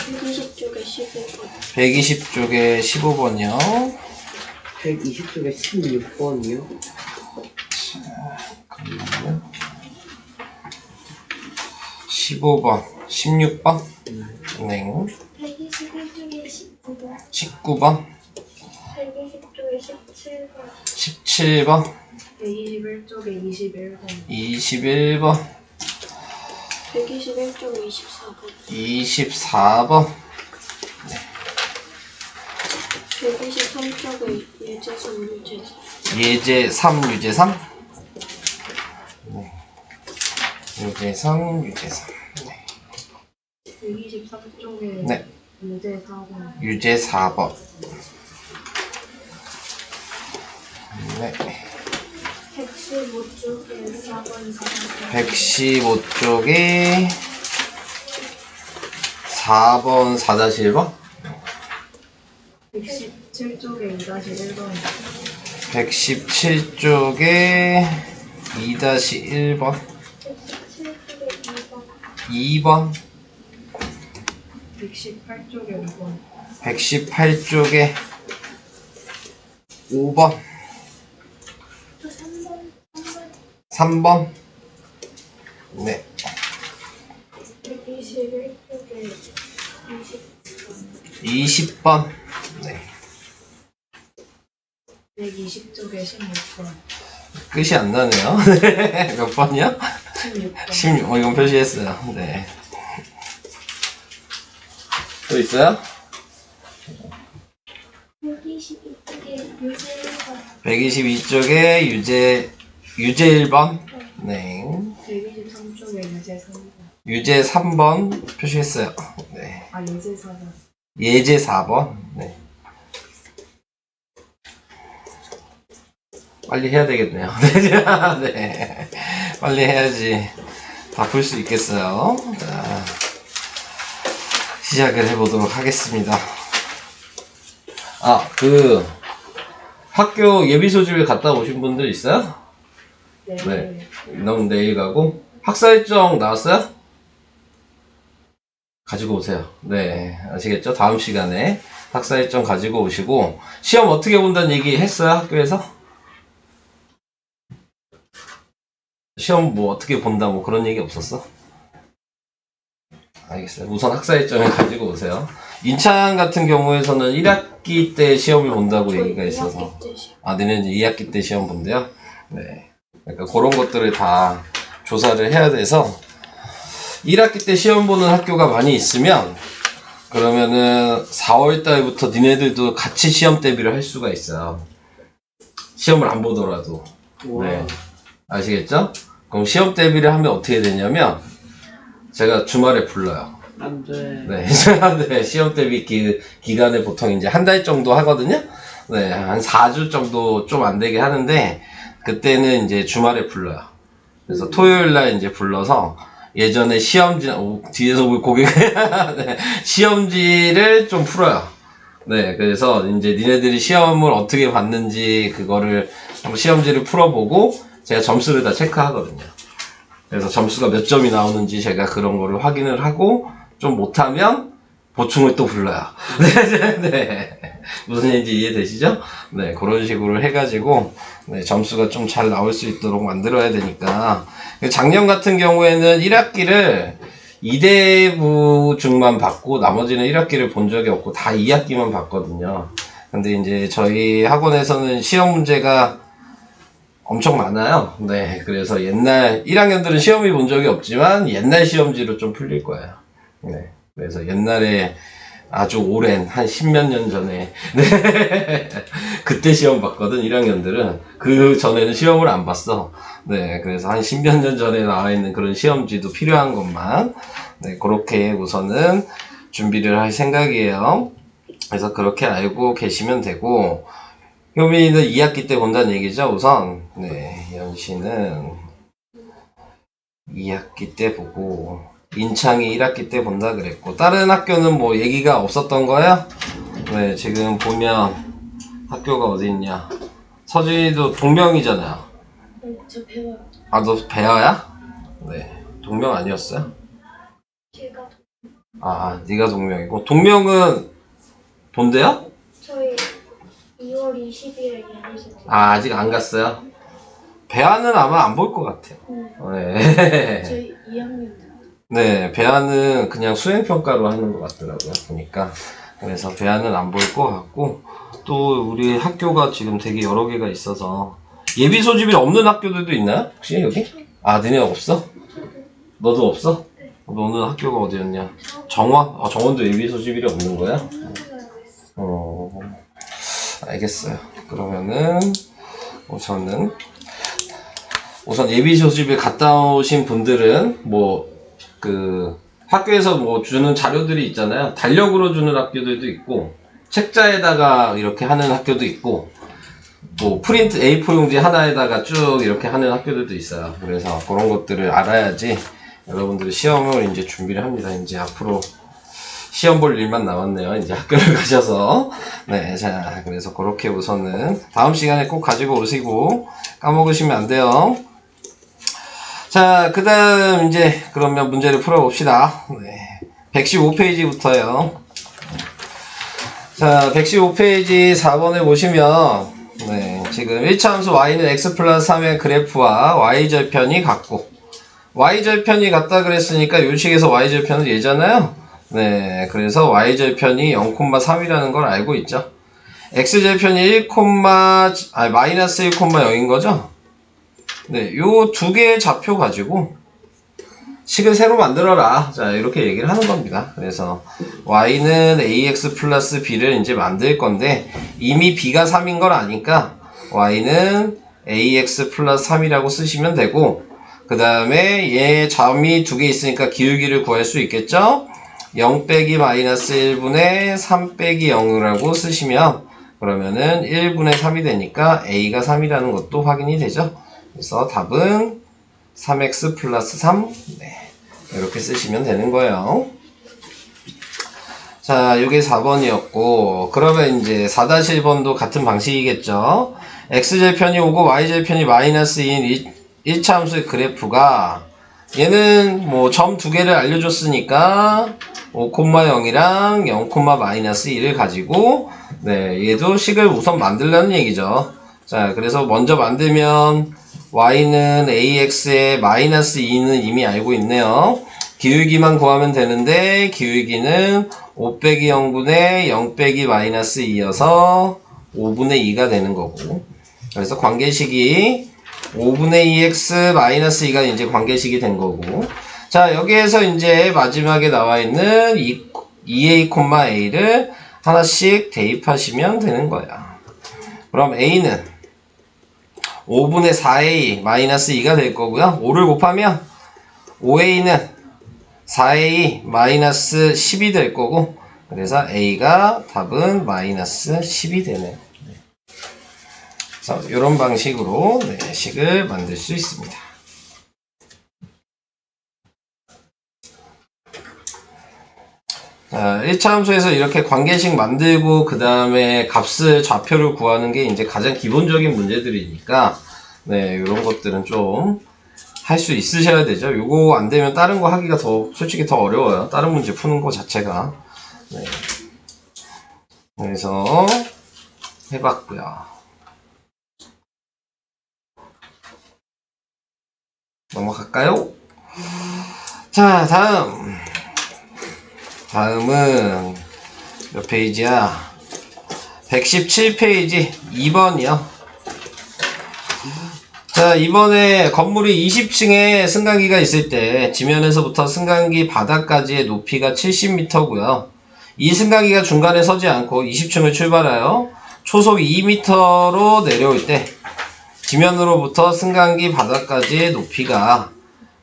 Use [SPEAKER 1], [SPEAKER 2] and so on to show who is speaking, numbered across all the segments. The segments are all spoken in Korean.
[SPEAKER 1] 120쪽에 15번.
[SPEAKER 2] 120쪽에 15번이요.
[SPEAKER 3] 120쪽에 16번이요.
[SPEAKER 2] 그러면 15번, 16번, 네.
[SPEAKER 1] 121쪽에 19번.
[SPEAKER 2] 19번,
[SPEAKER 1] 120쪽에 17번.
[SPEAKER 2] 17번,
[SPEAKER 1] 121쪽에 21번.
[SPEAKER 2] 21번,
[SPEAKER 1] 121쪽에 24번.
[SPEAKER 2] 24번,
[SPEAKER 1] 123쪽에 예제 3, 유제 4.
[SPEAKER 2] 예제 3, 유제 3. 네. 유제 3, 유제 3. 네.
[SPEAKER 1] 123쪽에
[SPEAKER 2] 네.
[SPEAKER 1] 유제 4번.
[SPEAKER 2] 유제 4번. 네.
[SPEAKER 1] 115쪽에 4번, 4번.
[SPEAKER 2] 115쪽에 4번, 4-1번.
[SPEAKER 1] 117쪽에 2-1번.
[SPEAKER 2] 117쪽에 2-1번.
[SPEAKER 1] 117쪽에 2번.
[SPEAKER 2] 2번.
[SPEAKER 1] 118쪽에 5번.
[SPEAKER 2] 118쪽에 5번. 3번. 네.
[SPEAKER 1] 121쪽에 20번.
[SPEAKER 2] 20번. 네.
[SPEAKER 1] 120쪽에 16번.
[SPEAKER 2] 끝이 안 나네요. 몇 번이요?
[SPEAKER 1] 16번.
[SPEAKER 2] 16. 이건 표시했어요. 네. 또 있어요?
[SPEAKER 1] 122쪽에 유제 1번.
[SPEAKER 2] 122쪽에 유제 1번. 네.
[SPEAKER 1] 123쪽에 유제 3번.
[SPEAKER 2] 유제 3번 표시했어요. 네.
[SPEAKER 1] 아, 예제 4번.
[SPEAKER 2] 예제 4번. 네. 빨리 해야 되겠네요. 네. 빨리 해야지 다 풀 수 있겠어요. 자, 시작을 해보도록 하겠습니다. 아, 학교 예비소집에 갔다 오신 분들 있어요?
[SPEAKER 1] 네.
[SPEAKER 2] 네. 너무 내일 가고. 학사 일정 나왔어요? 가지고 오세요. 네. 아시겠죠? 다음 시간에 학사 일정 가지고 오시고, 시험 어떻게 본다는 얘기 했어요? 학교에서? 시험 뭐 어떻게 본다 뭐 그런 얘기 없었어? 알겠어요. 우선 학사 일정을 가지고 오세요. 인천 같은 경우에서는 1학기 때 시험을 본다고 얘기가 있어서. 아, 너네는 2학기 때 시험 본대요? 네. 그러니까 그런 것들을 다 조사를 해야 돼서 1학기 때 시험 보는 학교가 많이 있으면 그러면은 4월 달부터 니네들도 같이 시험 대비를 할 수가 있어요. 시험을 안 보더라도. 네. 아시겠죠? 그럼 시험 대비를 하면 어떻게 되냐면 제가 주말에 불러요.
[SPEAKER 3] 안 돼.
[SPEAKER 2] 네. 네. 시험 대비 기간에 보통 이제 한 달 정도 하거든요. 네. 한 4주 정도 좀 안 되게 하는데 그때는 이제 주말에 불러요. 그래서 토요일 날 이제 불러서 예전에 시험지, 뒤에서 고개, 네, 시험지를 좀 풀어요. 네, 그래서 이제 니네들이 시험을 어떻게 봤는지 그거를 한번 시험지를 풀어보고 제가 점수를 다 체크하거든요. 그래서 점수가 몇 점이 나오는지 제가 그런 거를 확인을 하고 좀 못하면 보충을 또 불러요. 네, 네. 무슨 얘기인지 이해되시죠? 네, 그런 식으로 해가지고 네, 점수가 좀 잘 나올 수 있도록 만들어야 되니까. 작년 같은 경우에는 1학기를 2대부중만 받고 나머지는 1학기를 본 적이 없고 다 2학기만 봤거든요. 근데 이제 저희 학원에서는 시험 문제가 엄청 많아요. 네, 그래서 옛날 1학년들은 시험이 본 적이 없지만 옛날 시험지로 좀 풀릴 거예요. 네, 그래서 옛날에 아주 오랜 한 10몇 년 전에 네, 그때 시험 봤거든. 1학년들은 그 전에는 시험을 안 봤어. 네, 그래서 한 10몇 년 전에 나와 있는 그런 시험지도 필요한 것만 네, 그렇게 우선은 준비를 할 생각이에요. 그래서 그렇게 알고 계시면 되고 효민이는 2학기 때 본다는 얘기죠. 우선 네, 연시는 2학기 때 보고 인창이 1학기 때 본다 그랬고 다른 학교는 뭐 얘기가 없었던 거예요? 네, 지금 보면 학교가 어디 있냐? 서진이도 동명이잖아요.
[SPEAKER 1] 저 배워요.
[SPEAKER 2] 아, 너 배아야? 네, 동명 아니었어요?
[SPEAKER 1] 제가
[SPEAKER 2] 아, 네가 동명이고. 동명은 본대요?
[SPEAKER 1] 저희 2월 20일에 예비죠.
[SPEAKER 2] 아, 아직 안 갔어요. 배아는 아마 안 볼 것 같아요. 네.
[SPEAKER 1] 저희 2학년.
[SPEAKER 2] 네, 배아는 그냥 수행평가로 하는 것 같더라고요, 보니까. 그래서 배아는 안 볼 것 같고, 또 우리 학교가 지금 되게 여러 개가 있어서, 예비 소집이 없는 학교들도 있나요? 혹시 여기? 아, 너네 없어? 너도 없어? 너는 학교가 어디였냐? 정원? 아, 정원도 예비 소집일이 없는 거야? 알겠어요. 그러면은, 우선 예비 소집에 갔다 오신 분들은, 학교에서 주는 자료들이 있잖아요. 달력으로 주는 학교들도 있고, 책자에다가 이렇게 하는 학교도 있고, 프린트 A4 용지 하나에다가 쭉 이렇게 하는 학교들도 있어요. 그래서 그런 것들을 알아야지 여러분들이 시험을 이제 준비를 합니다. 이제 앞으로 시험 볼 일만 남았네요. 이제 학교를 가셔서. 네, 자, 그래서 그렇게 우선은 다음 시간에 꼭 가지고 오시고 까먹으시면 안 돼요. 자, 그 다음 이제 그러면 문제를 풀어봅시다. 네, 115페이지부터요. 자, 115페이지 4번에 보시면 네, 지금 1차 함수 y는 x 플러스 3의 그래프와 y절편이 같고 y절편이 같다 그랬으니까 요 식에서 y절편은 얘잖아요. 네, 그래서 y절편이 0,3이라는 걸 알고 있죠. x절편이 마이너스 1,0인 거죠. 네, 요 두 개의 좌표 가지고 식을 새로 만들어라. 자, 이렇게 얘기를 하는 겁니다. 그래서 y는 ax 플러스 b를 이제 만들 건데 이미 b가 3인 걸 아니까 y는 ax 플러스 3이라고 쓰시면 되고 그 다음에 얘 점이 두 개 있으니까 기울기를 구할 수 있겠죠? 0 빼기 마이너스 1분의 3 빼기 0이라고 쓰시면 그러면은 1분의 3이 되니까 a가 3이라는 것도 확인이 되죠. 그래서 답은 3x 플러스 3 네, 이렇게 쓰시면 되는 거예요. 자, 이게 4번이었고 그러면 이제 4-1번도 같은 방식이겠죠. x절편이 오고 y절편이 마이너스 2인 1차 함수의 그래프가 얘는 점 두 개를 알려줬으니까 5,0이랑 0, 마이너스 1을 가지고 네, 얘도 식을 우선 만들라는 얘기죠. 자, 그래서 먼저 만들면 y는 ax에 마이너스 2는 이미 알고 있네요. 기울기만 구하면 되는데 기울기는 5 빼기 0분의 0 빼기 마이너스 2여서 5분의 2가 되는 거고 그래서 관계식이 5분의 2x 마이너스 2가 이제 관계식이 된 거고 자 여기에서 이제 마지막에 나와 있는 2a, a를 하나씩 대입하시면 되는 거야. 그럼 a는 5분의 4a 마이너스 2가 될 거고요. 5를 곱하면 5a는 4a 마이너스 10이 될 거고 그래서 a가 답은 마이너스 10이 되네요. 그래서 이런 방식으로 네, 식을 만들 수 있습니다. 자, 1차 함수에서 이렇게 관계식 만들고 그 다음에 값을 좌표를 구하는 게 이제 가장 기본적인 문제들이니까 네, 이런 것들은 좀 할 수 있으셔야 되죠. 요거 안 되면 다른 거 하기가 솔직히 더 어려워요. 다른 문제 푸는 거 자체가. 네. 그래서 해봤고요. 넘어갈까요? 자, 다음은 몇 페이지야? 117페이지 2번이요. 자, 이번에 건물이 20층에 승강기가 있을 때 지면에서부터 승강기 바닥까지의 높이가 70m고요. 이 승강기가 중간에 서지 않고 20층을 출발하여 초속 2m로 내려올 때 지면으로부터 승강기 바닥까지의 높이가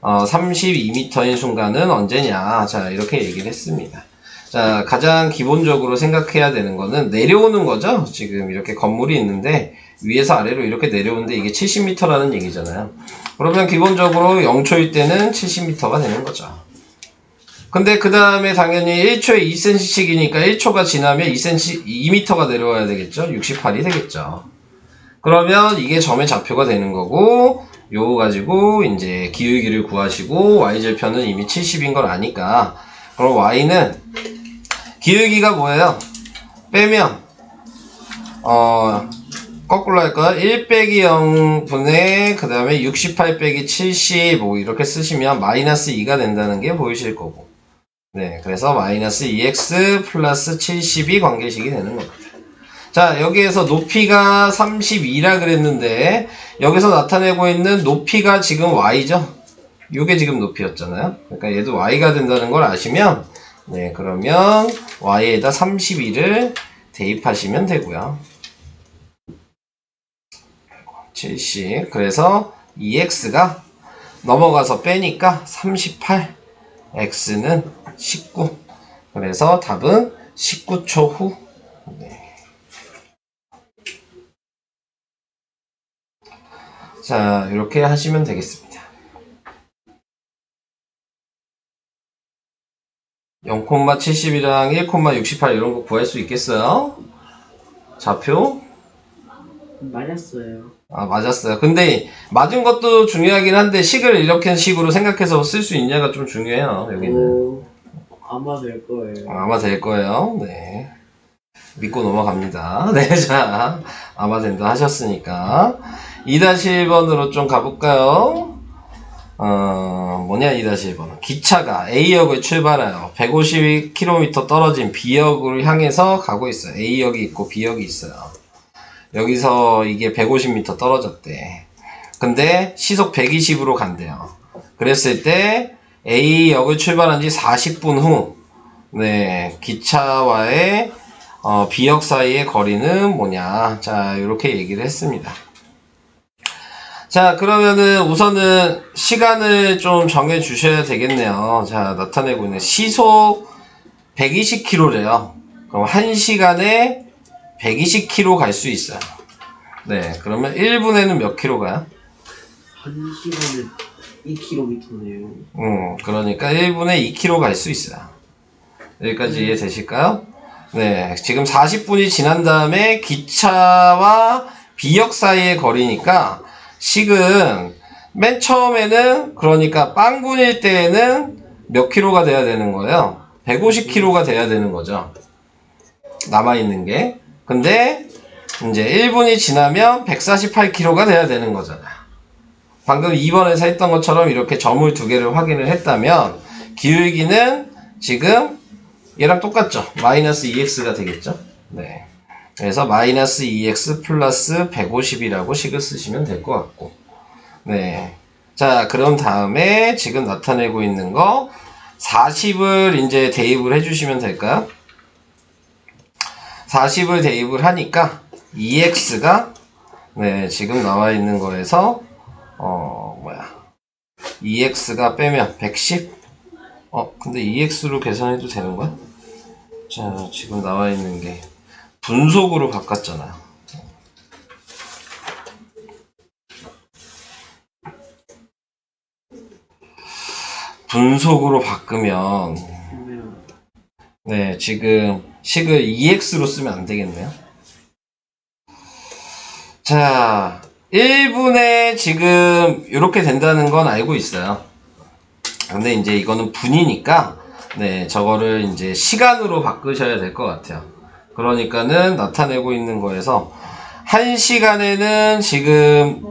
[SPEAKER 2] 32m인 순간은 언제냐. 자, 이렇게 얘기를 했습니다. 자, 가장 기본적으로 생각해야 되는 거는 내려오는 거죠. 지금 이렇게 건물이 있는데 위에서 아래로 이렇게 내려오는데 이게 70m라는 얘기잖아요. 그러면 기본적으로 0초일 때는 70m가 되는 거죠. 근데 그 다음에 당연히 1초에 2cm씩이니까 1초가 지나면 2m가 내려와야 되겠죠. 68이 되겠죠. 그러면 이게 점의 좌표가 되는 거고 요거 가지고 이제 기울기를 구하시고 y절편은 이미 70인 걸 아니까 그럼 y는 기울기가 뭐예요? 빼면 거꾸로 할까요? 1 빼기 0분의 그 다음에 68 빼기 70 뭐 이렇게 쓰시면 마이너스 2가 된다는 게 보이실 거고. 네, 그래서 마이너스 2x 플러스 70이 관계식이 되는 겁니다. 자, 여기에서 높이가 32라 그랬는데 여기서 나타내고 있는 높이가 지금 y죠? 이게 지금 높이였잖아요. 그러니까 얘도 y가 된다는 걸 아시면 네, 그러면 y에다 32를 대입하시면 되고요. 70. 그래서 2x가 넘어가서 빼니까 38, x는 19. 그래서 답은 19초 후. 네. 자, 이렇게 하시면 되겠습니다. 0,70이랑 1,68 이런 거 구할 수 있겠어요? 좌표?
[SPEAKER 3] 맞았어요.
[SPEAKER 2] 아, 맞았어요. 근데 맞은 것도 중요하긴 한데 식을 이렇게 식으로 생각해서 쓸 수 있냐가 좀 중요해요. 여기는.
[SPEAKER 3] 아마 될 거예요.
[SPEAKER 2] 아마 될 거예요. 네. 믿고 넘어갑니다. 네, 자, 아마 된다 하셨으니까 2-1번으로 좀 가볼까요? 뭐냐 2-1번. 기차가 A역을 출발하여 150km 떨어진 B역을 향해서 가고 있어요. A역이 있고 B역이 있어요. 여기서 이게 150m 떨어졌대. 근데 시속 120으로 간대요. 그랬을 때 A역을 출발한 지 40분 후 네, 기차와의 B역 사이의 거리는 뭐냐. 자, 이렇게 얘기를 했습니다. 자, 그러면은 우선은 시간을 좀 정해 주셔야 되겠네요. 자, 나타내고 있는 시속 120km래요. 그럼 1시간에 120km 갈 수 있어요. 네, 그러면 1분에는 몇 킬로 가요?
[SPEAKER 3] 1시간에 2km네요.
[SPEAKER 2] 그러니까 1분에 2km 갈 수 있어요. 여기까지 이해되실까요? 네, 지금 40분이 지난 다음에 기차와 B역 사이의 거리니까 식은 맨 처음에는 그러니까 빵분일 때에는 몇 킬로가 돼야 되는 거예요? 150킬로가 돼야 되는 거죠. 남아있는 게. 근데 이제 1분이 지나면 148킬로가 돼야 되는 거잖아요. 방금 2번에서 했던 것처럼 이렇게 점을 두 개를 확인을 했다면 기울기는 지금 얘랑 똑같죠? 마이너스 2x가 되겠죠? 네. 그래서 마이너스 2x 플러스 150이라고 식을 쓰시면 될 것 같고. 네. 자, 그런 다음에 지금 나타내고 있는 거 40을 이제 대입을 해주시면 될까요? 40을 대입을 하니까 2x가 네, 지금 나와 있는 거에서 2x가 빼면 110? 근데 2x로 계산해도 되는 거야? 자, 지금 나와 있는 게 분속으로 바꿨잖아요. 분속으로 바꾸면 네, 지금 식을 2x로 쓰면 안 되겠네요. 자, 1분에 지금 이렇게 된다는 건 알고 있어요. 근데 이제 이거는 분이니까 네, 저거를 이제 시간으로 바꾸셔야 될 것 같아요. 그러니까는 나타내고 있는 거에서 1시간에는 지금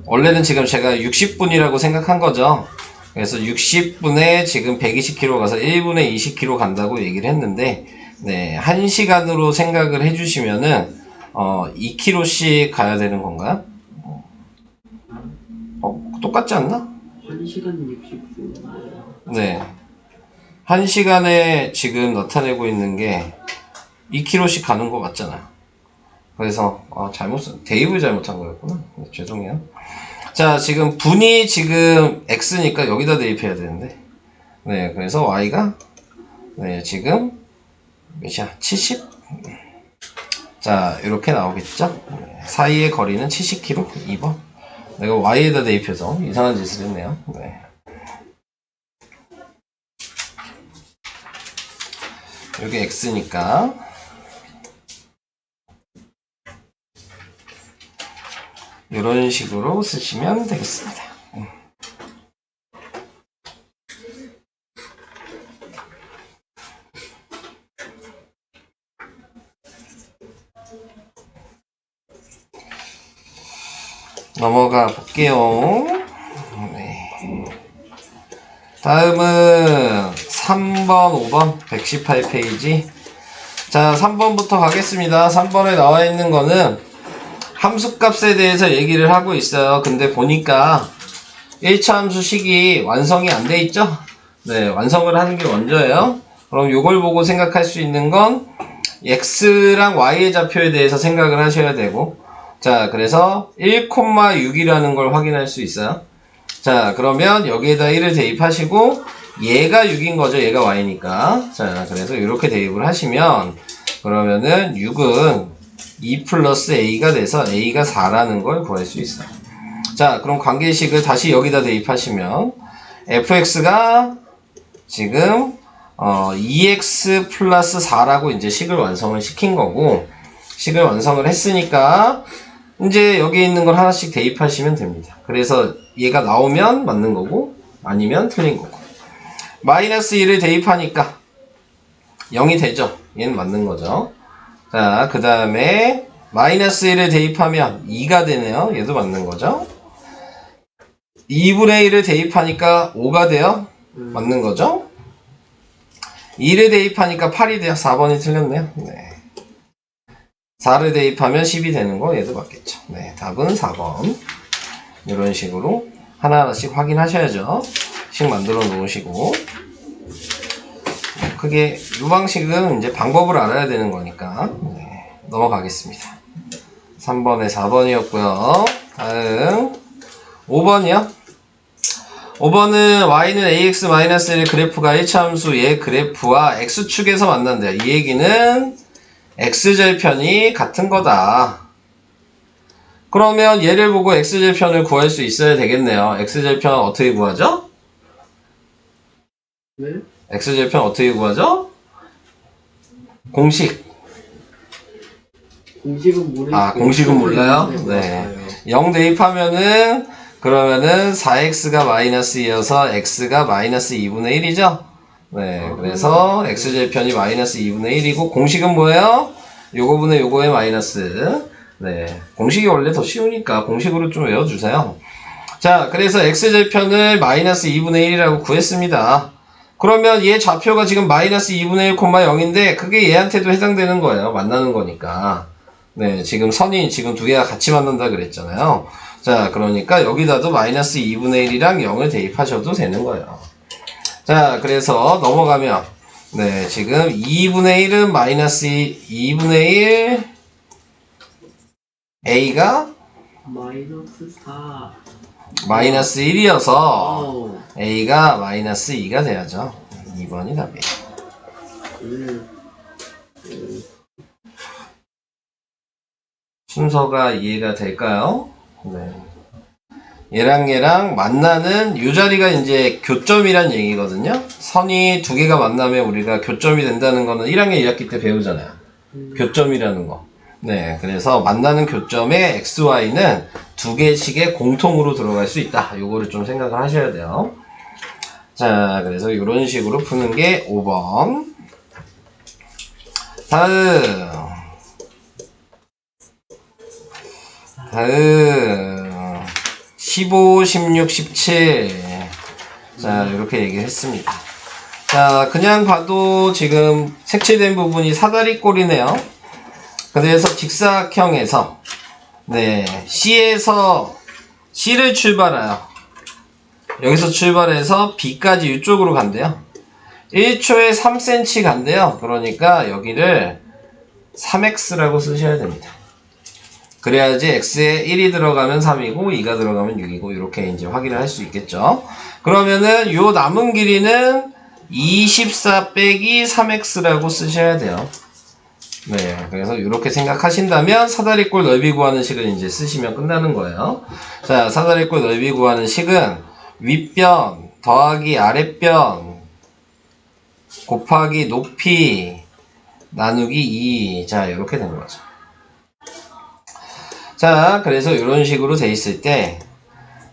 [SPEAKER 2] 원래는 지금 제가 60분이라고 생각한 거죠. 그래서 60분에 지금 120km 가서 1분에 20km 간다고 얘기를 했는데 네, 1시간으로 생각을 해주시면은 2km씩 가야 되는 건가요? 똑같지 않나?
[SPEAKER 3] 1시간 60분.
[SPEAKER 2] 네. 1시간에 지금 나타내고 있는 게 2km씩 가는 거 맞잖아요. 그래서 대입을 잘못한 거였구나. 네, 죄송해요. 자, 지금 분이 지금 x니까 여기다 대입해야 되는데 네, 그래서 y가 네, 지금 몇이야? 70? 자, 이렇게 나오겠죠? 네, 사이의 거리는 70km. 2번. 내가 y에다 대입해서 이상한 짓을 했네요. 네. 여기 x니까 이런 식으로 쓰시면 되겠습니다. 넘어가 볼게요. 네. 다음은 3번, 5번, 118페이지. 자, 3번부터 가겠습니다. 3번에 나와 있는 거는 함수값에 대해서 얘기를 하고 있어요. 근데 보니까 1차 함수식이 완성이 안 돼 있죠? 네, 완성을 하는 게 먼저예요. 그럼 요걸 보고 생각할 수 있는 건 x랑 y의 좌표에 대해서 생각을 하셔야 되고, 자, 그래서 1,6이라는 걸 확인할 수 있어요. 자, 그러면 여기에다 1을 대입하시고 얘가 6인 거죠. 얘가 y니까. 자, 그래서 이렇게 대입을 하시면 그러면은 6은 2 플러스 a가 돼서 a가 4라는 걸 구할 수 있어요. 자, 그럼 관계식을 다시 여기다 대입하시면 fx가 지금 2x 플러스 4라고 이제 식을 완성을 시킨 거고, 식을 완성을 했으니까 이제 여기 있는 걸 하나씩 대입하시면 됩니다. 그래서 얘가 나오면 맞는 거고 아니면 틀린 거고. 마이너스 1을 대입하니까 0이 되죠. 얘는 맞는 거죠. 자, 그 다음에 마이너스 1을 대입하면 2가 되네요. 얘도 맞는 거죠. 2분의 1을 대입하니까 5가 돼요. 맞는 거죠. 2를 대입하니까 8이 돼요. 4번이 틀렸네요. 네. 4를 대입하면 10이 되는 거 얘도 맞겠죠. 네, 답은 4번. 이런 식으로 하나하나씩 확인하셔야죠. 식 만들어 놓으시고. 크게 이 방식은 이제 방법을 알아야 되는 거니까. 네, 넘어가겠습니다. 3번에 4번이었고요. 다음 5번이요. 5번은 y는 ax-1 그래프가 1차 함수의 그래프와 x축에서 만난대요. 이 얘기는 x절편이 같은 거다. 그러면 얘를 보고 x절편을 구할 수 있어야 되겠네요. x절편 어떻게 구하죠?
[SPEAKER 3] 네?
[SPEAKER 2] x절편 어떻게 구하죠? 공식.
[SPEAKER 3] 공식은 모르겠고.
[SPEAKER 2] 아, 공식은 몰라요? 네. 0 대입하면은 그러면은 4x가 마이너스 2여서 x가 마이너스 2분의 1이죠? 네, 그래서 x절편이 마이너스 2분의 1이고, 공식은 뭐예요? 요거분의 요거의 마이너스. 네, 공식이 원래 더 쉬우니까 공식으로 좀 외워주세요. 자, 그래서 x절편을 마이너스 2분의 1이라고 구했습니다. 그러면 얘 좌표가 지금 마이너스 2분의 1, 0인데 그게 얘한테도 해당되는 거예요. 만나는 거니까. 네, 지금 선이 지금 두 개가 같이 만난다 그랬잖아요. 자, 그러니까 여기다도 마이너스 2분의 1이랑 0을 대입하셔도 되는 거예요. 자, 그래서 넘어가면 네, 지금 2분의 1은 마이너스 2분의 1 a가
[SPEAKER 3] 마이너스 4.
[SPEAKER 2] 마이너스 1이어서 a가 마이너스 2가 돼야죠. 2번이 답이에요. 순서가 이해가 될까요? 네. 얘랑 만나는 이 자리가 이제 교점이란 얘기거든요. 선이 두 개가 만나면 우리가 교점이 된다는 거는 1학년 2학기 때 배우잖아요. 교점이라는 거. 네, 그래서 만나는 교점에 x, y는 두 개씩의 공통으로 들어갈 수 있다. 요거를 좀 생각을 하셔야 돼요. 자, 그래서 이런 식으로 푸는 게 5번. 다음 15, 16, 17. 자, 이렇게 얘기를 했습니다. 자, 그냥 봐도 지금 색칠된 부분이 사다리꼴이네요. 그래서 직사각형에서 네, C에서 C를 출발해요. 여기서 출발해서 B까지 이쪽으로 간대요. 1초에 3cm 간대요. 그러니까 여기를 3x라고 쓰셔야 됩니다. 그래야지 x에 1이 들어가면 3이고 2가 들어가면 6이고 이렇게 이제 확인을 할 수 있겠죠. 그러면은 요 남은 길이는 24 빼기 3x라고 쓰셔야 돼요. 네, 그래서 이렇게 생각하신다면 사다리꼴 넓이 구하는 식을 이제 쓰시면 끝나는 거예요. 자, 사다리꼴 넓이 구하는 식은 윗변 더하기 아랫변 곱하기 높이 나누기 2. 자, 이렇게 된 거죠. 자, 그래서 이런 식으로 돼 있을 때,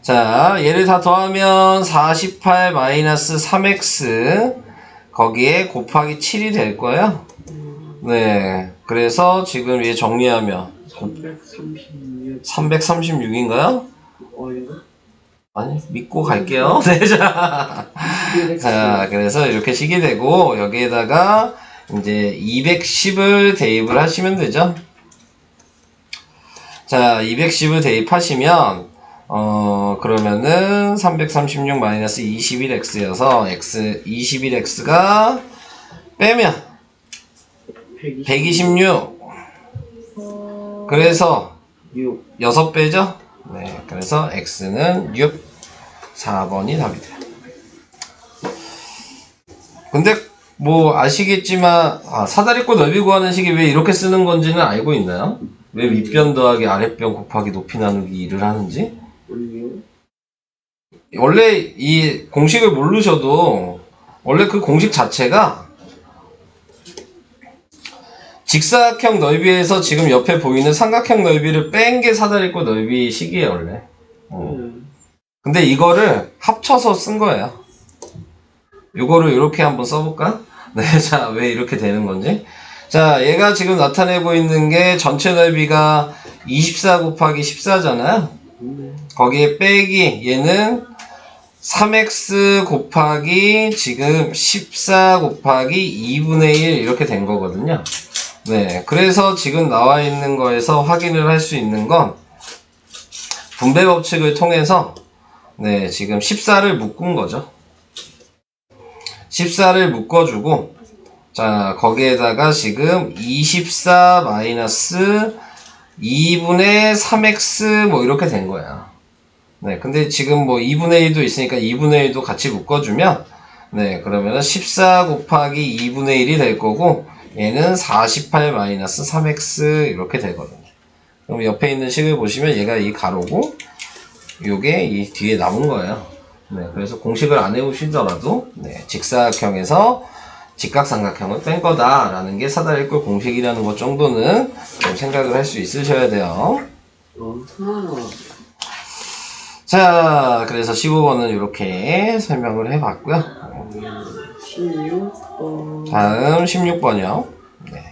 [SPEAKER 2] 자, 얘를 다 더하면 48 마이너스 3x 거기에 곱하기 7이 될 거예요. 네, 그래서 지금 얘 정리하면
[SPEAKER 3] 336.
[SPEAKER 2] 336인가요?
[SPEAKER 3] 이거?
[SPEAKER 2] 아니, 믿고 갈게요. 네, 자. 자, 그래서 이렇게 식이 되고, 여기에다가 이제 210을 대입을 하시면 되죠. 자, 210을 대입하시면, 그러면은 336-21x여서 x 21x가 빼면 126. 그래서
[SPEAKER 3] 6.
[SPEAKER 2] 6배죠? 네, 그래서 x는 6. 4번이 답이 돼요. 근데 뭐 아시겠지만 사다리꼴 넓이 구하는 식이 왜 이렇게 쓰는 건지는 알고 있나요? 왜 윗변 더하기 아랫변 곱하기 높이 나누기 2를 하는지? 원래 이 공식을 모르셔도 원래 그 공식 자체가 직사각형 넓이에서 지금 옆에 보이는 삼각형 넓이를 뺀 게 사다리꼴 넓이 식이에요 원래. 근데 이거를 합쳐서 쓴 거예요. 이거를 이렇게 한번 써볼까? 네, 자, 왜 이렇게 되는 건지. 자, 얘가 지금 나타내고 있는 게 전체 넓이가 24 곱하기 14잖아요. 거기에 빼기 얘는 3x 곱하기 지금 14 곱하기 2분의 1 이렇게 된 거거든요. 네, 그래서 지금 나와 있는 거에서 확인을 할 수 있는 건 분배 법칙을 통해서 네, 지금 14를 묶은 거죠. 14를 묶어주고 자, 거기에다가 지금 24 마이너스 2분의 3x 뭐 이렇게 된 거야. 네, 근데 지금 뭐 2분의 1도 있으니까 2분의 1도 같이 묶어주면 네, 그러면은 14 곱하기 2분의 1이 될 거고 얘는 48 마이너스 3x 이렇게 되거든요. 그럼 옆에 있는 식을 보시면 얘가 이 가로고 요게 이 뒤에 남은 거예요. 네, 그래서 공식을 안 외우시더라도 네, 직사각형에서 직각삼각형을 뺀 거다라는 게 사다리꼴 공식이라는 것 정도는 좀 생각을 할 수 있으셔야 돼요. 자, 그래서 15번은 이렇게 설명을 해봤고요.
[SPEAKER 3] 16번.
[SPEAKER 2] 다음 16번이요. 네.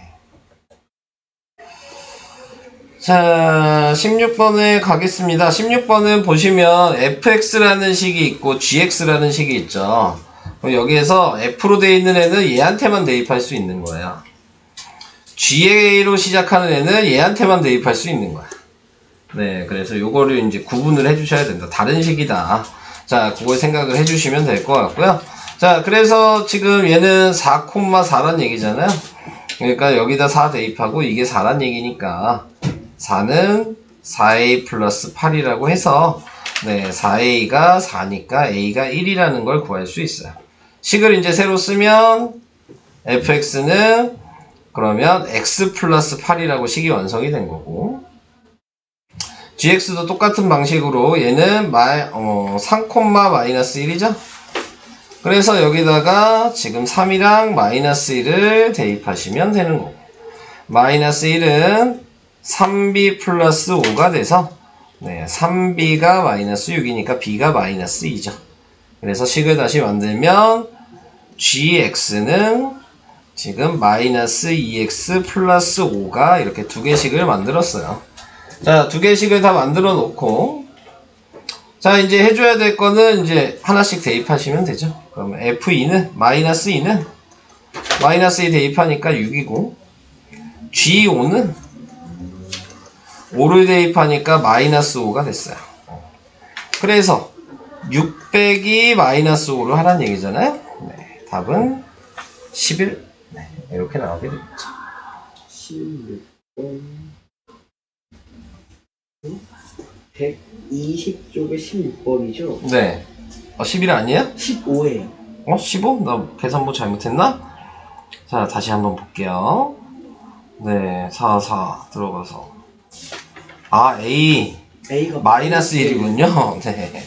[SPEAKER 2] 자, 16번에 가겠습니다. 16번은 보시면 fx라는 식이 있고 gx라는 식이 있죠. 그럼 여기에서 f로 되어 있는 애는 얘한테만 대입할 수 있는 거예요. g로 시작하는 애는 얘한테만 대입할 수 있는 거야. 네, 그래서 요거를 이제 구분을 해주셔야 된다. 다른 식이다. 자, 그걸 생각을 해주시면 될 것 같고요. 자, 그래서 지금 얘는 4,4란 얘기잖아요. 그러니까 여기다 4 대입하고 이게 4란 얘기니까 4는 4a 플러스 8이라고 해서 네, 4a가 4니까 a가 1이라는 걸 구할 수 있어요. 식을 이제 새로 쓰면 fx는 그러면 x 플러스 8이라고 식이 완성이 된 거고 gx도 똑같은 방식으로 얘는 3, 마이너스 1이죠? 그래서 여기다가 지금 3이랑 마이너스 1을 대입하시면 되는 거고 마이너스 1은 3b 플러스 5가 돼서 네, 3b가 마이너스 6이니까 b가 마이너스 2죠. 그래서 식을 다시 만들면 gx는 지금 마이너스 2x 플러스 5가 이렇게 두 개씩을 만들었어요. 자, 두 개씩을 다 만들어 놓고 자, 이제 해줘야 될 거는 이제 하나씩 대입하시면 되죠. 그러면 f2는 마이너스 2는 마이너스 2 대입하니까 6이고 g5는 5를 대입하니까 마이너스 5가 됐어요. 그래서 6 빼기 마이너스 5를 하라는 얘기잖아요. 네, 답은 11 네, 이렇게 나오게 되겠죠.
[SPEAKER 3] 16번 120쪽에 16번이죠?
[SPEAKER 2] 네. 11 아니에요?
[SPEAKER 3] 15예요.
[SPEAKER 2] 15? 나 계산부 잘못했나? 자, 다시 한번 볼게요. 네, 4 들어가서
[SPEAKER 3] A가
[SPEAKER 2] 마이너스 1이군요. 네.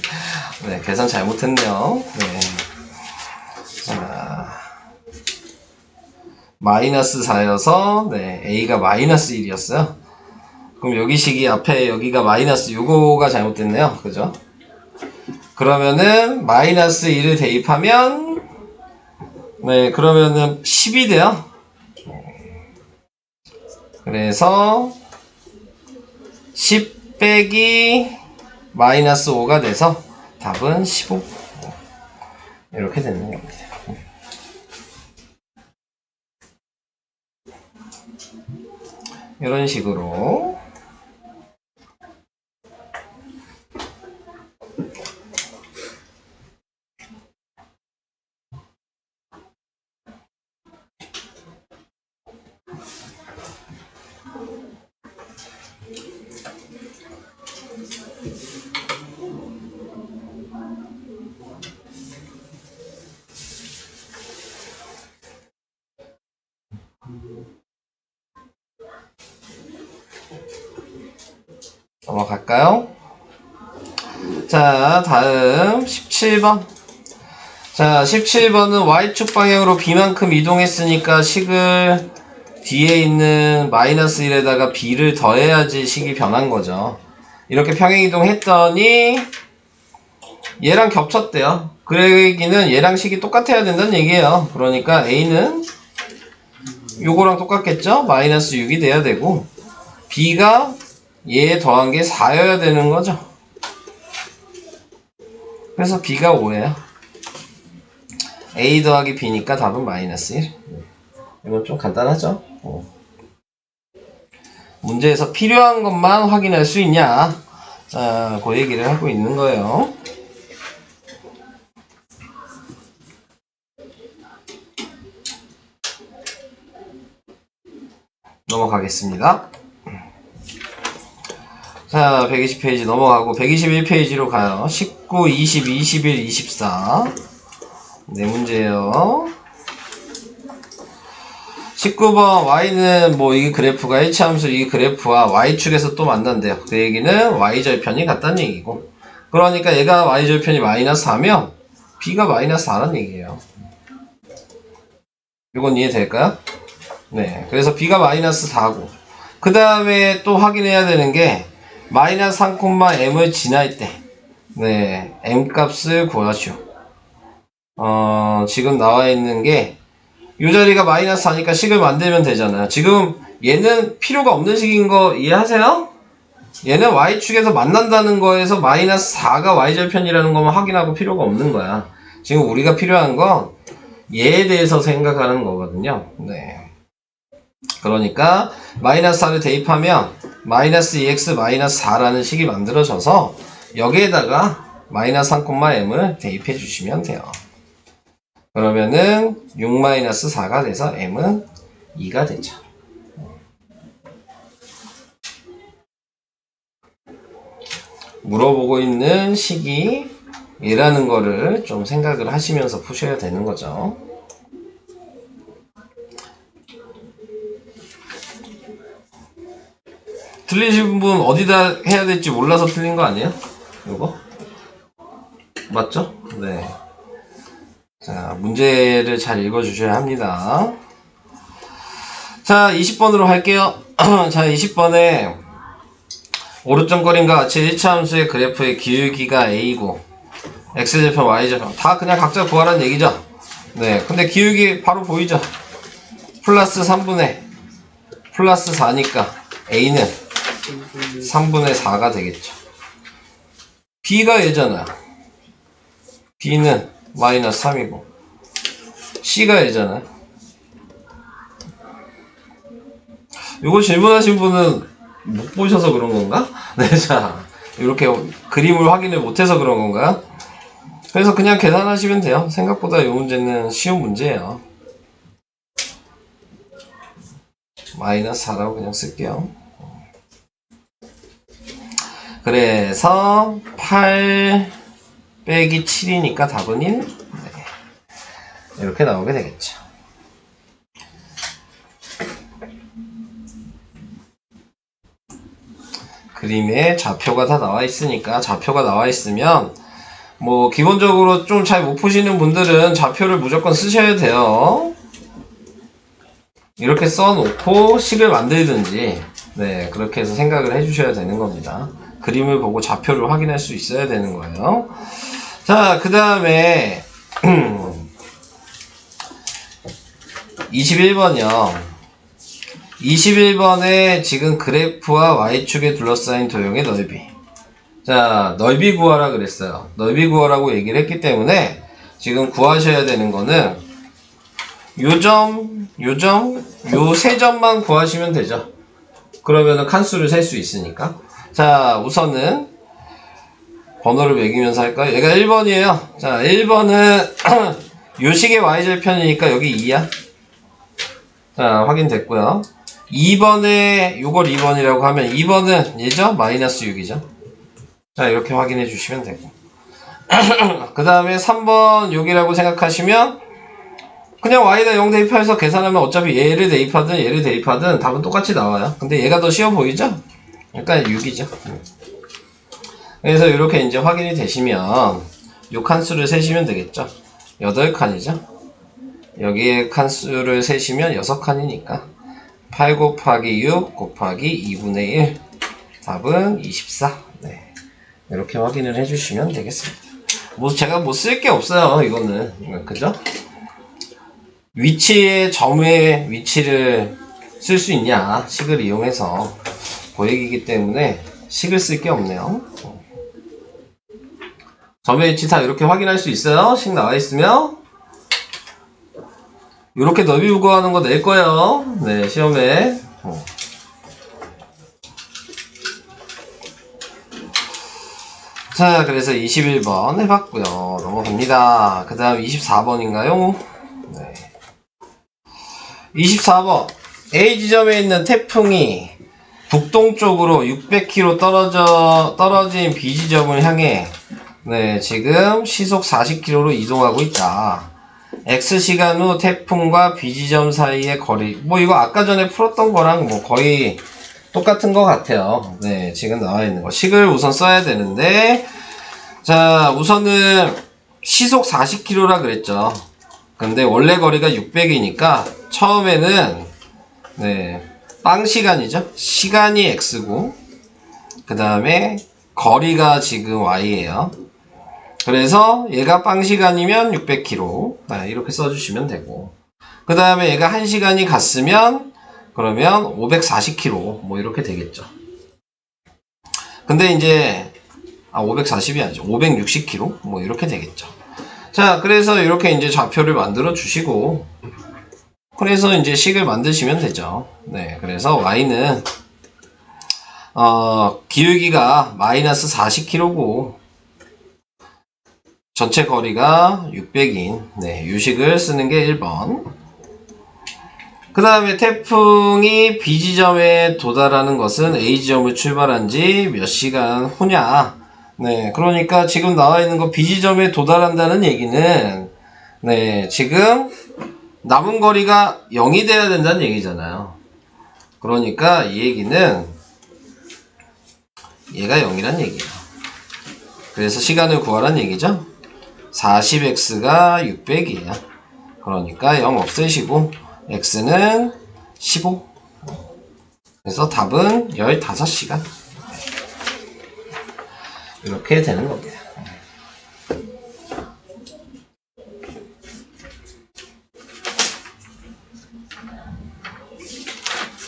[SPEAKER 2] 네, 계산 잘못했네요. 네. 자, 마이너스 4여서, 네, A가 마이너스 1이었어요. 그럼 여기 식이 앞에 여기가 마이너스 요거가 잘못됐네요. 그죠? 그러면은, 마이너스 1을 대입하면, 네, 그러면은 10이 돼요. 그래서, 10 빼기 마이너스 5가 돼서 답은 15. 이렇게 되는 겁니다. 이런 식으로 넘어갈까요? 자, 다음 17번. 자, 17번은 Y축 방향으로 B만큼 이동했으니까 식을 뒤에 있는 마이너스 1에다가 B를 더해야지 식이 변한 거죠. 이렇게 평행이동 했더니 얘랑 겹쳤대요. 그 얘기는 얘랑 식이 똑같아야 된다는 얘기예요. 그러니까 A는 요거랑 똑같겠죠? 마이너스 6이 돼야 되고 B가 얘에 더한 게 4여야 되는 거죠. 그래서 B가 5예요. A 더하기 B니까 답은 마이너스 1. 이건 좀 간단하죠? 문제에서 필요한 것만 확인할 수 있냐? 자, 그 얘기를 하고 있는 거예요. 넘어가겠습니다. 자, 120페이지 넘어가고 121페이지로 가요. 19, 20, 21, 24. 네 문제예요. 19번 y는 뭐 이 그래프가 H함수 이 그래프와 y축에서 또 만난대요. 그 얘기는 y절편이 같다는 얘기고, 그러니까 얘가 y절편이 마이너스 4면 b가 마이너스 4라는 얘기예요. 이건 이해될까요? 네, 그래서 b가 마이너스 4고 그 다음에 또 확인해야 되는 게 마이너스 3,m을 지날 때 네, m 값을 구하시오. 지금 나와 있는 게 이 자리가 마이너스 4니까 식을 만들면 되잖아요. 지금 얘는 필요가 없는 식인 거 이해하세요? 얘는 y축에서 만난다는 거에서 마이너스 4가 y절편이라는 것만 확인하고 필요가 없는 거야. 지금 우리가 필요한 건 얘에 대해서 생각하는 거거든요. 네. 그러니까 마이너스 4를 대입하면 마이너스 2x 마이너스 4라는 식이 만들어져서 여기에다가 마이너스 3,m을 대입해 주시면 돼요. 그러면은 6-4가 돼서 m은 2가 되죠. 물어보고 있는 식이 얘라는 거를 좀 생각을 하시면서 푸셔야 되는 거죠. 틀리신 분 어디다 해야 될지 몰라서 틀린 거 아니에요? 이거? 맞죠? 네. 자, 문제를 잘 읽어주셔야 합니다. 자, 20번으로 할게요. 자, 20번에 오른쪽거림과 같이 1차 함수의 그래프의 기울기가 A고 X절편, Y절편 다 그냥 각자 구하라는 얘기죠. 네, 근데 기울기 바로 보이죠? 플러스 3분의 플러스 4니까 A는 3분의 4가 되겠죠. B가 얘잖아요. B는 마이너스 3이고 C가 얘잖아요. 이거 질문하신 분은 못 보셔서 그런 건가? 네, 자, 이렇게 그림을 확인을 못해서 그런 건가요? 그래서 그냥 계산하시면 돼요. 생각보다 이 문제는 쉬운 문제예요. 마이너스 4라고 그냥 쓸게요. 그래서 8 빼기 7이니까 답은 1. 네. 이렇게 나오게 되겠죠. 그림에 좌표가 다 나와 있으니까 좌표가 나와 있으면 뭐 기본적으로 좀 잘 못 푸시는 분들은 좌표를 무조건 쓰셔야 돼요. 이렇게 써놓고 식을 만들든지 네, 그렇게 해서 생각을 해주셔야 되는 겁니다. 그림을 보고 좌표를 확인할 수 있어야 되는 거예요. 자, 그 다음에 21번이요. 21번에 지금 그래프와 y축에 둘러싸인 도형의 넓이 자, 넓이 구하라 그랬어요. 넓이 구하라고 얘기를 했기 때문에 지금 구하셔야 되는 거는 요 점, 요 세 점만 구하시면 되죠. 그러면은 칸수를 셀 수 있으니까. 자, 우선은 번호를 매기면서 할까요? 얘가 1번이에요. 자, 1번은 요 식의 y절편이니까 여기 2야. 자, 확인됐고요. 2번에 요걸 2번이라고 하면 2번은 얘죠? 마이너스 6이죠. 자, 이렇게 확인해 주시면 되고. 그 다음에 3번 여기라고 생각하시면 그냥 y다 0 대입해서 계산하면 어차피 얘를 대입하든 얘를 대입하든 답은 똑같이 나와요. 근데 얘가 더 쉬워 보이죠? 그러니까 6이죠. 그래서 이렇게 이제 확인이 되시면 요 칸수를 세시면 되겠죠. 8칸이죠. 여기에 칸수를 세시면 6칸이니까 8 곱하기 6 곱하기 2분의 1 답은 24. 네. 이렇게 확인을 해주시면 되겠습니다. 뭐 제가 뭐 쓸 게 없어요. 이거는 그죠? 위치에 점의 위치를 쓸 수 있냐 식을 이용해서 보이기 때문에 식을 쓸 게 없네요. 점의 위치 다 이렇게 확인할 수 있어요. 식 나와 있으면 이렇게 넓이 구하는 거 낼 거예요. 네, 시험에. 자, 그래서 21번 해봤고요. 넘어갑니다. 그 다음 24번인가요? 네. 24번. A 지점에 있는 태풍이 북동쪽으로 600km 떨어진 B 지점을 향해 네, 지금 시속 40km로 이동하고 있다. X시간 후 태풍과 B 지점 사이의 거리. 뭐 이거 아까 전에 풀었던 거랑 뭐 거의 똑같은 것 같아요. 네, 지금 나와 있는 거. 식을 우선 써야 되는데, 자, 우선은 시속 40km라 그랬죠. 근데 원래 거리가 600이니까 처음에는 네, 빵 시간이죠. 시간이 X고, 그 다음에 거리가 지금 Y예요. 그래서 얘가 빵 시간이면 600km. 네, 이렇게 써주시면 되고. 그 다음에 얘가 1시간이 갔으면 그러면 540km 뭐 이렇게 되겠죠. 근데 이제 540이 아니죠. 560km 뭐 이렇게 되겠죠. 자, 그래서 이렇게 이제 좌표를 만들어 주시고 그래서 이제 식을 만드시면 되죠. 네, 그래서 y는 기울기가 마이너스 40km고 전체 거리가 600인 네, 유식을 쓰는 게 1번. 그 다음에 태풍이 B 지점에 도달하는 것은 A 지점을 출발한 지 몇 시간 후냐. 네, 그러니까 지금 나와 있는 거 B 지점에 도달한다는 얘기는 네, 지금 남은 거리가 0이 돼야 된다는 얘기잖아요. 그러니까 이 얘기는 얘가 0이란 얘기예요. 그래서 시간을 구하란 얘기죠. 40x가 600이에요. 그러니까 0 없애시고 x는 15. 그래서 답은 15시간. 이렇게 되는 겁니다.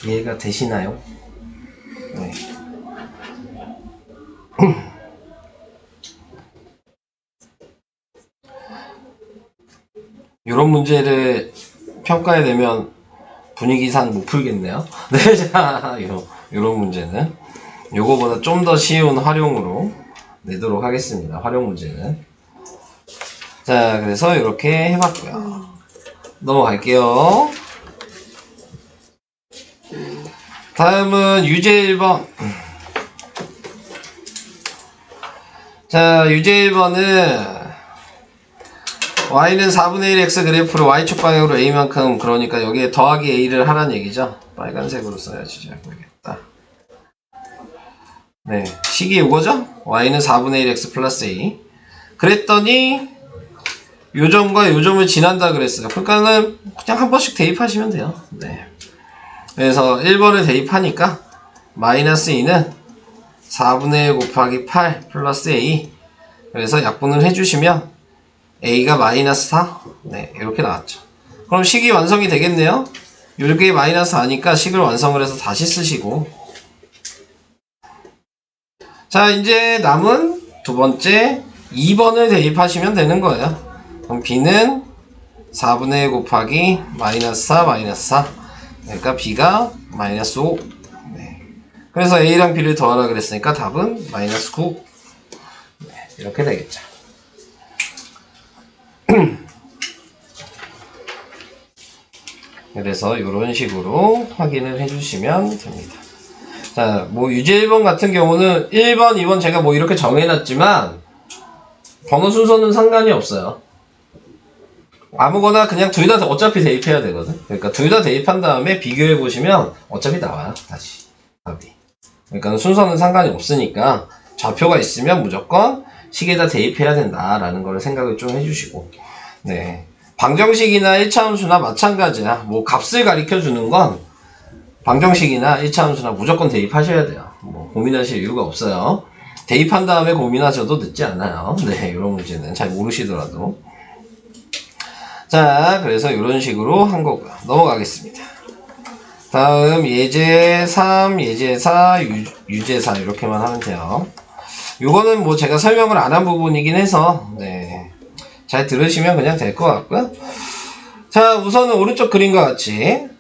[SPEAKER 2] 이해가 되시나요? 네. 이런 문제를 평가에 내면 분위기상 못 풀겠네요. 네, 자, 이런 문제는 요거보다 좀 더 쉬운 활용으로 내도록 하겠습니다. 활용 문제는. 자, 그래서 이렇게 해봤고요. 넘어갈게요. 다음은 유제 1번. 자, 유제 1번은 y는 4분의 1 x 그래프를 y축 방향으로 a만큼 그러니까 여기에 더하기 a를 하라는 얘기죠. 빨간색으로 써야지 잘 보이겠다. 네, 식이 이거죠? y는 4분의 1 x 플러스 a. 그랬더니 요 점과 요 점을 지난다 그랬어요. 그러니까는 그냥 한 번씩 대입하시면 돼요. 네. 그래서 1번을 대입하니까 마이너스 2는 4분의 1 곱하기 8 플러스 a. 그래서 약분을 해주시면 a가 마이너스 4. 네, 이렇게 나왔죠. 그럼 식이 완성이 되겠네요. 이렇게 마이너스 4니까 식을 완성을 해서 다시 쓰시고 자, 이제 남은 두 번째 2번을 대입하시면 되는 거예요. 그럼 B는 4분의 1 곱하기 마이너스 4 마이너스 4. 그러니까 B가 마이너스 5. 네. 그래서 A랑 B를 더하라 그랬으니까 답은 마이너스 9. 네, 이렇게 되겠죠. 그래서 이런 식으로 확인을 해주시면 됩니다. 자, 뭐 유제 1번 같은 경우는 1번, 2번 제가 뭐 이렇게 정해놨지만 번호 순서는 상관이 없어요. 아무거나 그냥 둘 다 어차피 대입해야 되거든. 그러니까 둘 다 대입한 다음에 비교해 보시면 어차피 나와요. 다시 답이. 그러니까 순서는 상관이 없으니까 좌표가 있으면 무조건 식에다 대입해야 된다라는 걸 생각을 좀 해주시고, 네. 방정식이나 1차함수나 마찬가지야. 뭐 값을 가르쳐 주는 건 방정식이나 1차함수나 무조건 대입하셔야 돼요. 뭐 고민하실 이유가 없어요. 대입한 다음에 고민하셔도 늦지 않아요. 네, 이런 문제는 잘 모르시더라도. 자, 그래서 이런 식으로 한 거고요. 넘어가겠습니다. 다음 예제 3, 예제 4, 유제 4 이렇게만 하면 돼요. 요거는 뭐 제가 설명을 안 한 부분이긴 해서 네, 잘 들으시면 그냥 될 것 같고요. 자, 우선은 오른쪽 그림과 같이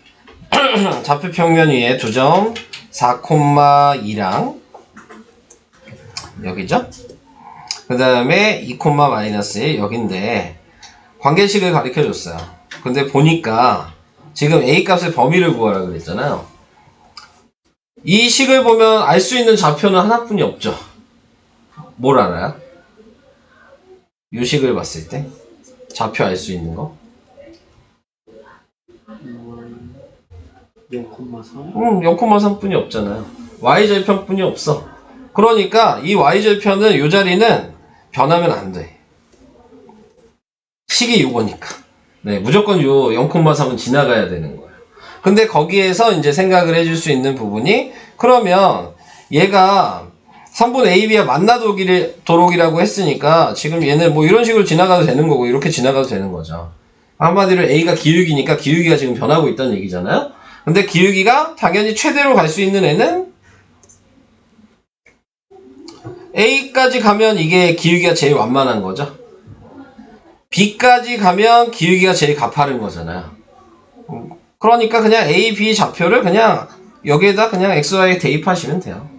[SPEAKER 2] 좌표 평면 위에 2점 4,2랑 여기죠? 그 다음에 2, 마이너스 1 여긴데 관계식을 가르쳐 줬어요. 근데 보니까 지금 A 값의 범위를 구하라 그랬잖아요. 이 식을 보면 알 수 있는 좌표는 하나뿐이 없죠. 뭘 알아요? 이 식을 봤을 때 좌표 알 수 있는 거?
[SPEAKER 3] 0,3?
[SPEAKER 2] 0,3뿐이 없잖아요. Y절편뿐이 없어. 그러니까 이 Y절편은 이 자리는 변하면 안 돼. 식이 요거니까. 네, 무조건 요 0,3은 지나가야 되는 거예요. 근데 거기에서 이제 생각을 해줄 수 있는 부분이, 그러면 얘가 선분 A, B와 만나도록이라고 했으니까 지금 얘는 뭐 이런 식으로 지나가도 되는 거고 이렇게 지나가도 되는 거죠. 한마디로 A가 기울기니까 기울기가 지금 변하고 있다는 얘기잖아요. 근데 기울기가 당연히 최대로 갈 수 있는 애는 A까지 가면 이게 기울기가 제일 완만한 거죠. B까지 가면 기울기가 제일 가파른 거잖아요. 그러니까 그냥 A, B 좌표를 그냥 여기에다 그냥 XY에 대입하시면 돼요.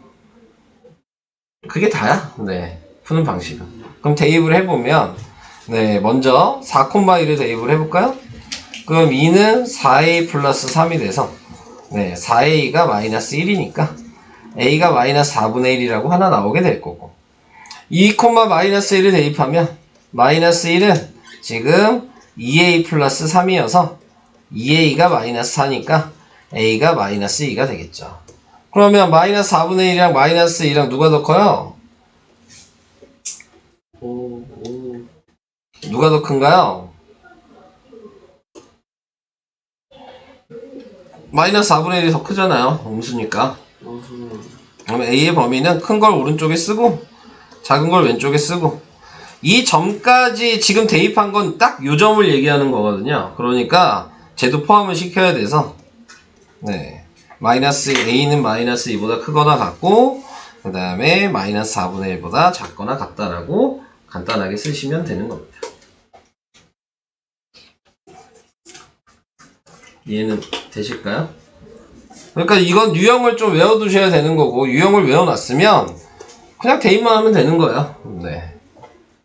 [SPEAKER 2] 그게 다야. 네, 푸는 방식은. 그럼 대입을 해보면, 네, 먼저 4,1을 대입을 해볼까요? 그럼 2는 4A 플러스 3이 돼서, 네, 4A가 마이너스 1이니까 A가 마이너스 4분의 1이라고 하나 나오게 될 거고, 2, 마이너스 1을 대입하면 마이너스 1은 지금 2A 플러스 3이어서 2A가 마이너스 4니까 A가 마이너스 2가 되겠죠. 그러면 마이너스 4분의 1이랑 마이너스 2랑 누가 더 커요? 누가 더 큰가요? 마이너스 4분의 1이 더 크잖아요. 음수니까. 그럼 A의 범위는 큰 걸 오른쪽에 쓰고 작은 걸 왼쪽에 쓰고, 이 점까지 지금 대입한 건 딱 요 점을 얘기하는 거거든요. 그러니까 쟤도 포함을 시켜야 돼서, 네, 마이너스 A는 마이너스 2보다 크거나 같고, 그 다음에 마이너스 4분의 1보다 작거나 같다라고 간단하게 쓰시면 되는 겁니다. 이해는 되실까요? 그러니까 이건 유형을 좀 외워두셔야 되는 거고, 유형을 외워놨으면 그냥 대입만 하면 되는 거예요. 네.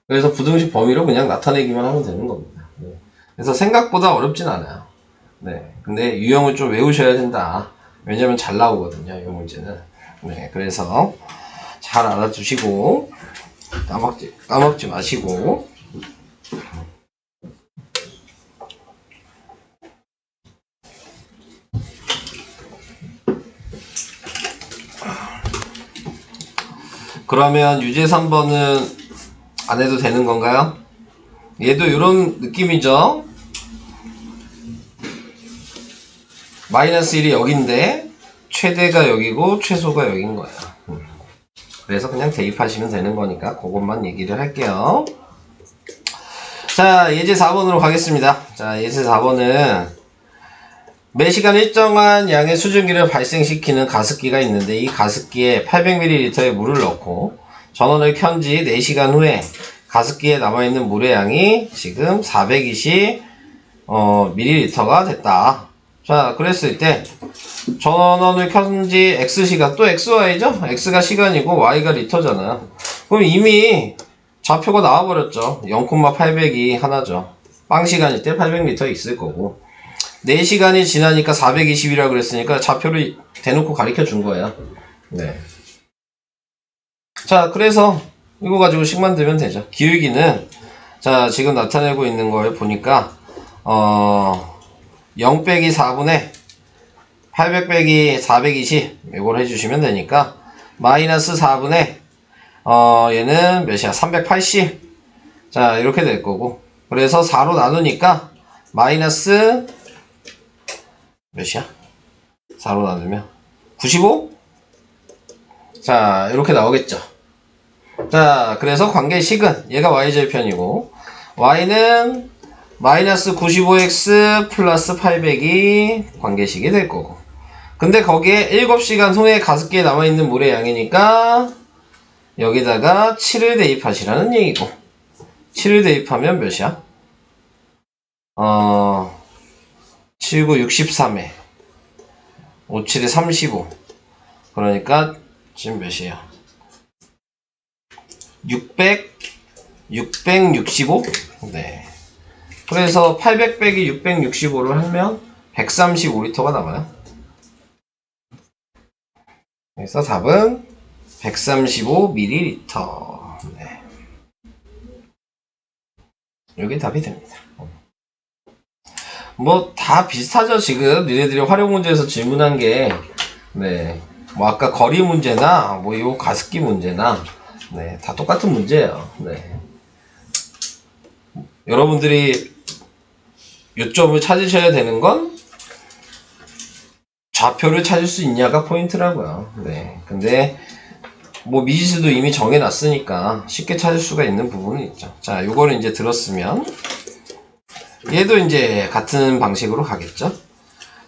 [SPEAKER 2] 그래서 부등식 범위로 그냥 나타내기만 하면 되는 겁니다. 네. 그래서 생각보다 어렵진 않아요. 네. 근데 유형을 좀 외우셔야 된다. 왜냐면 잘 나오거든요, 이 문제는. 네. 그래서 잘 알아두시고 까먹지 마시고. 그러면 유제 3번은 안 해도 되는 건가요? 얘도 이런 느낌이죠. 마이너스 1이 여기인데 최대가 여기고 최소가 여긴 거예요. 그래서 그냥 대입하시면 되는 거니까 그것만 얘기를 할게요. 자, 예제 4번으로 가겠습니다. 자, 예제 4번은 매시간 일정한 양의 수증기를 발생시키는 가습기가 있는데 이 가습기에 800ml의 물을 넣고 전원을 켠 지 4시간 후에 가습기에 남아있는 물의 양이 지금 420 ml가 됐다. 자, 그랬을 때 전원을 켠 지 x시간, 또 xy죠? x가 시간이고 y가 리터잖아요. 그럼 이미 좌표가 나와버렸죠. 0,800이 하나죠. 빵 시간일 때 800리터 있을 거고 4시간이 지나니까 420이라고 그랬으니까 좌표를 대놓고 가르쳐 준 거예요. 네. 자, 그래서 이거 가지고 식 만들면 되죠. 기울기는 자, 지금 나타내고 있는 걸 보니까 0 빼기 4분의 800 빼기 420 이걸 해주시면 되니까 마이너스 4분의 얘는 몇이야? 380. 자, 이렇게 될 거고 그래서 4로 나누니까 마이너스 몇이야? 4로 나누면 95? 자, 이렇게 나오겠죠. 자, 그래서 관계식은 얘가 y절편이고 y는 마이너스 95x 플러스 800이 관계식이 될 거고 근데 거기에 7시간 후에 가습기에 남아있는 물의 양이니까 여기다가 7을 대입하시라는 얘기고 7을 대입하면 몇이야? 7, 9, 63에 5, 7에 35 그러니까 지금 몇이에요? 665? 네. 그래서 800 빼기 665를 하면 135리터가 나와요. 그래서 답은 135ml. 네. 이게 답이 됩니다. 뭐 다 비슷하죠. 지금 니네들이 활용 문제에서 질문한 게 네. 뭐 아까 거리 문제나 뭐 이 가습기 문제나 네, 다 똑같은 문제예요. 네. 여러분들이 요점을 찾으셔야 되는 건 좌표를 찾을 수 있냐가 포인트라고요. 네. 근데 뭐 미지수도 이미 정해놨으니까 쉽게 찾을 수가 있는 부분은 있죠. 자, 요거를 이제 들었으면 얘도 이제 같은 방식으로 가겠죠.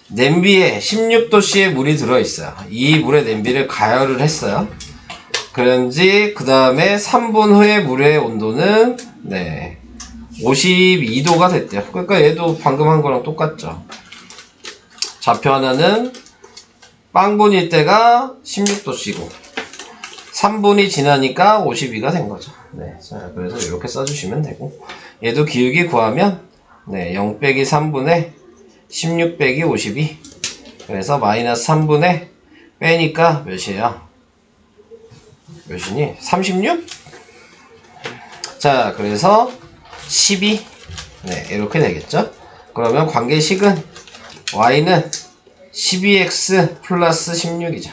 [SPEAKER 2] 냄비에 16도씨의 물이 들어있어요. 이 물에 냄비를 가열을 했어요. 그런지 그 다음에 3분 후에 물의 온도는 네 52도가 됐대요. 그러니까 얘도 방금 한 거랑 똑같죠. 좌표 하나는 빵분일 때가 16도씨고 3분이 지나니까 52가 된 거죠. 네, 자, 그래서 이렇게 써주시면 되고 얘도 기울기 구하면 네, 0 빼기 3분의 16 빼기 52 그래서 마이너스 3분의 빼니까 몇이에요? 몇이니? 36? 자, 그래서 12 네, 이렇게 되겠죠? 그러면 관계식은 y는 12x 플러스 16이죠.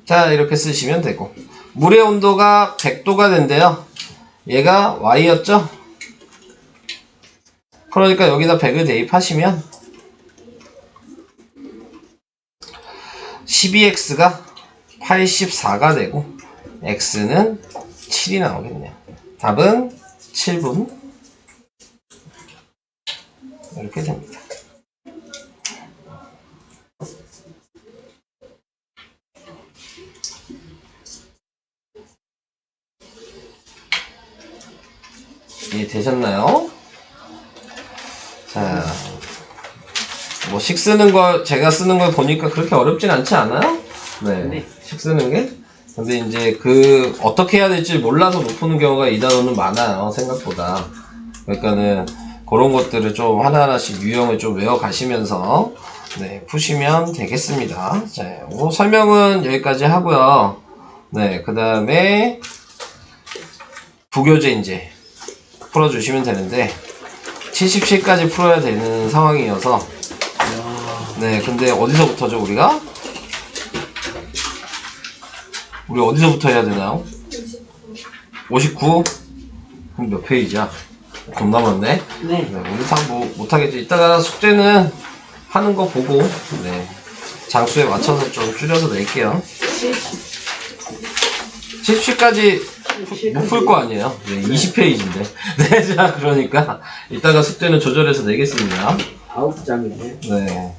[SPEAKER 2] 자, 이렇게 쓰시면 되고 물의 온도가 100도가 된대요. 얘가 y였죠? 그러니까 여기다 100을 대입하시면 12x가 84가 되고 x는 7이 나오겠네요. 답은 7분 이렇게 됩니다. 이해되셨나요? 자, 뭐 식 쓰는 거 제가 쓰는 걸 보니까 그렇게 어렵진 않지 않아요? 네, 식 쓰는 게. 근데 이제 그 어떻게 해야 될지 몰라서 못 푸는 경우가 이 단어는 많아요, 생각보다. 그러니까는 그런 것들을 좀 하나하나씩 유형을 좀 외워 가시면서 네, 푸시면 되겠습니다. 자, 뭐 설명은 여기까지 하고요. 네, 그 다음에 부교재 이제 풀어주시면 되는데 77까지 풀어야 되는 상황이어서 네, 근데 어디서부터죠 우리가? 우리 어디서부터 해야 되나요? 59? 그럼 몇 페이지야? 겁나 많네? 네. 우리 다 뭐 못하겠지. 이따가 숙제는 하는 거 보고 네, 장수에 맞춰서 좀 줄여서 낼게요. 77까지 못 풀 거 아니에요? 네, 20페이지인데. 네, 자, 그러니까 이따가 숙제는 조절해서 내겠습니다.
[SPEAKER 3] 9장이네.
[SPEAKER 2] 네.